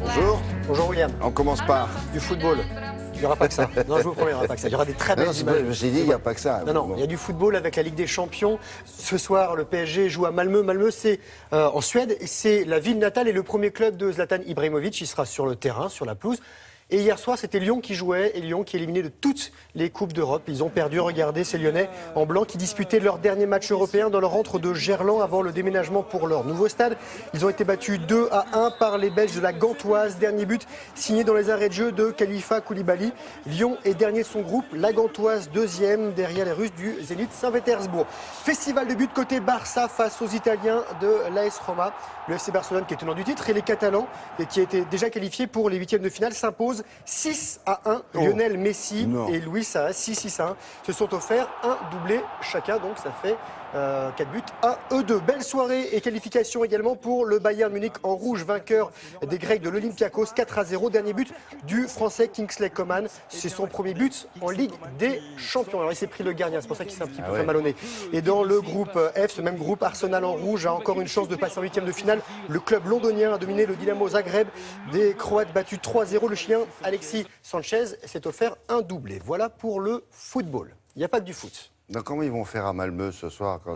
Bonjour. Bonjour William. On commence par Du football. Il n'y aura pas que ça. Non, je vous promets, il n'y aura pas que ça. Il y aura des très belles images. Je me suis dit, il n'y a pas que ça. Non, il y a du football avec la Ligue des Champions. Ce soir, le PSG joue à Malmö. Malmö, c'est en Suède. C'est la ville natale et le premier club de Zlatan Ibrahimovic. Il sera sur le terrain, sur la pelouse. Et hier soir, c'était Lyon qui jouait et Lyon qui est éliminé de toutes les Coupes d'Europe. Ils ont perdu, regardez, ces Lyonnais en blanc qui disputaient leur dernier match européen dans leur antre de Gerland avant le déménagement pour leur nouveau stade. Ils ont été battus 2-1 par les Belges de la Gantoise. Dernier but signé dans les arrêts de jeu de Khalifa Koulibaly. Lyon est dernier de son groupe, la Gantoise deuxième derrière les Russes du Zénith Saint-Pétersbourg. Festival de but côté Barça face aux Italiens de l'AS Roma. Le FC Barcelone qui est tenant du titre et les Catalans qui étaient déjà qualifiés pour les huitièmes de finale s'imposent 6-1. Lionel Messi et Luis Suarez 6-1 se sont offerts un doublé chacun, donc ça fait 4 buts à eux deux. Belle soirée et qualification également pour le Bayern Munich en rouge, vainqueur des Grecs de l'Olympiakos 4-0. Dernier but du Français Kingsley Coman. C'est son premier but en Ligue des Champions. Alors il s'est pris le gardien, c'est pour ça qu'il s'est un petit peu fait malonné. Et dans le groupe F, ce même groupe, Arsenal en rouge a encore une chance de passer en huitième de finale. Le club londonien a dominé le Dynamo Zagreb. Des Croates battus 3-0. Le Chilien Alexis Sanchez s'est offert un doublé. Voilà pour le football. Il n'y a pas que du foot. Donc comment ils vont faire à Malmö ce soir quand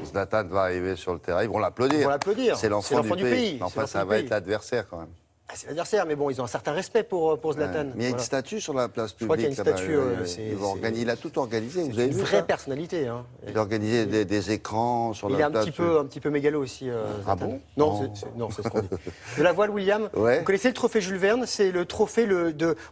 Zlatan va arriver sur le terrain? Ils vont l'applaudir. C'est l'enfant du pays. Enfin, ça va être l'adversaire quand même. C'est l'adversaire, mais bon, ils ont un certain respect pour Zlatan. Mais il y a une statue sur la place publique. Je crois qu'il y a une statue. Il a tout organisé. Vous avez une vu vraie ça personnalité. Hein. Il a organisé des écrans sur la place. Il est un petit peu mégalo aussi. Ah bon? Non, c'est ce qu'on dit. De la voile, William. Vous connaissez le trophée Jules Verne? C'est le trophée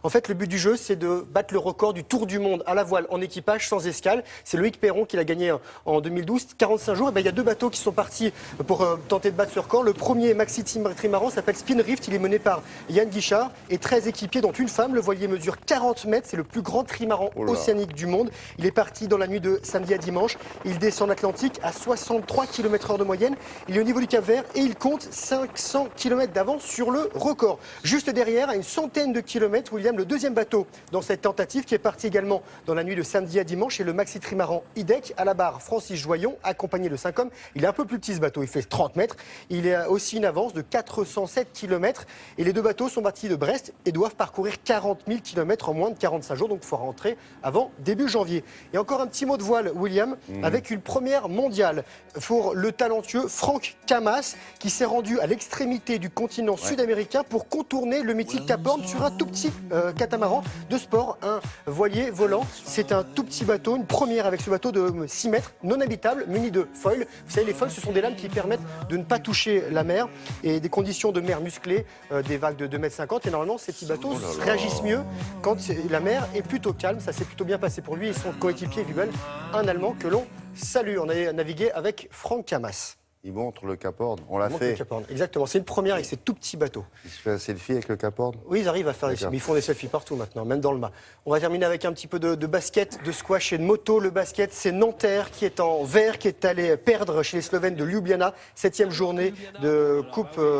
En fait, le but du jeu, c'est de battre le record du Tour du Monde à la voile en équipage sans escale. C'est Loïc Perron qui l'a gagné en 2012, 45 jours. Et il y a deux bateaux qui sont partis pour tenter de battre ce record. Le premier, Maxi Trimaran, s'appelle Spin Rift. Il est mené par Yann Guichard et 13 équipiers, dont une femme. Le voilier mesure 40 mètres. C'est le plus grand trimaran océanique du monde. Il est parti dans la nuit de samedi à dimanche. Il descend l'Atlantique à 63 km/h de moyenne. Il est au niveau du Cap-Vert et il compte 500 km d'avance sur le record. Juste derrière, à une centaine de kilomètres, William, le deuxième bateau dans cette tentative qui est parti également dans la nuit de samedi à dimanche. Et le Maxi Trimaran IDEC à la barre Francis Joyon, accompagné de 5 hommes. Il est un peu plus petit ce bateau, il fait 30 mètres. Il a aussi une avance de 407 km. Et les deux bateaux sont partis de Brest et doivent parcourir 40 000 km en moins de 45 jours. Donc il faut rentrer avant début janvier. Et encore un petit mot de voile, William, avec une première mondiale pour le talentueux Franck Camas qui s'est rendu à l'extrémité du continent sud-américain pour contourner le mythique Cap Horn sur un tout petit catamaran de sport, un voilier volant. C'est un tout petit bateau, une première avec ce bateau de 6 mètres, non habitable, muni de foils. Vous savez, les foils, ce sont des lames qui permettent de ne pas toucher la mer et des conditions de mer musclées, des vagues de 2,50 m. Et normalement, ces petits bateaux réagissent mieux quand la mer est plutôt calme. Ça s'est plutôt bien passé pour lui et son coéquipier Wübel, un Allemand que l'on salue. On a navigué avec Franck Camas. Il montre le Cap Horn. On l'a fait. Exactement. C'est une première avec ces tout petits bateaux. Il se fait un selfie avec le Cap Horn? Oui, ils arrivent à faire des selfies. Mais ils font des selfies partout maintenant, même dans le mât. On va terminer avec un petit peu de basket, de squash et de moto. Le basket, c'est Nanterre qui est en vert, qui est allé perdre chez les Slovènes de Ljubljana. 7e journée de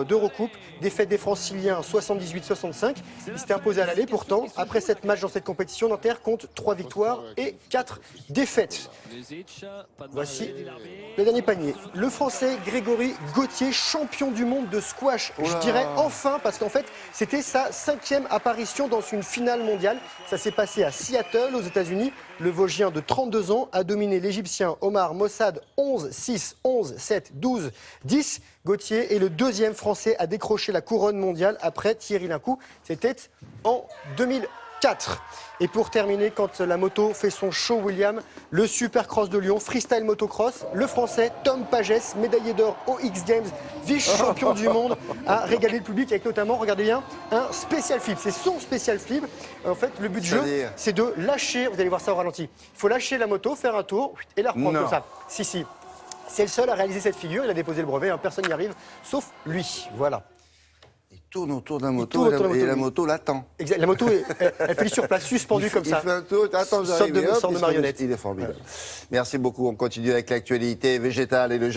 d'Eurocoupe. Défaite des Franciliens 78-65. Ils s'étaient imposés à l'aller. Pourtant, après 7 matchs dans cette compétition, Nanterre compte 3 victoires et 4 défaites. Voici le dernier panier. Le Français Grégory Gauthier, champion du monde de squash. Je dirais enfin, parce qu'en fait, c'était sa 5e apparition dans une finale mondiale. Ça s'est passé à Seattle, aux États-Unis. Le Vosgien de 32 ans a dominé l'Égyptien Omar Mossad 11-6, 11-7, 12-10. Gauthier est le deuxième Français à décrocher la couronne mondiale après Thierry Lincou. C'était en 2004. Et pour terminer, quand la moto fait son show, William, le Supercross de Lyon, freestyle motocross, le Français Tom Pagès, médaillé d'or aux X Games, vice-champion du monde, a régalé le public avec notamment, regardez bien, un spécial flip. C'est son spécial flip. En fait, le but du jeu, c'est de lâcher, vous allez voir ça au ralenti, il faut lâcher la moto, faire un tour et la reprendre comme ça. Si. C'est le seul à réaliser cette figure, il a déposé le brevet, personne n'y arrive, sauf lui. Voilà. Il tourne autour de la moto et la moto l'attend. Exact. La moto, elle fait sur place, suspendue comme ça. Il fait un tour, attends, sorte de marionnette. Il est formidable. Merci beaucoup. On continue avec l'actualité végétale et le jardin.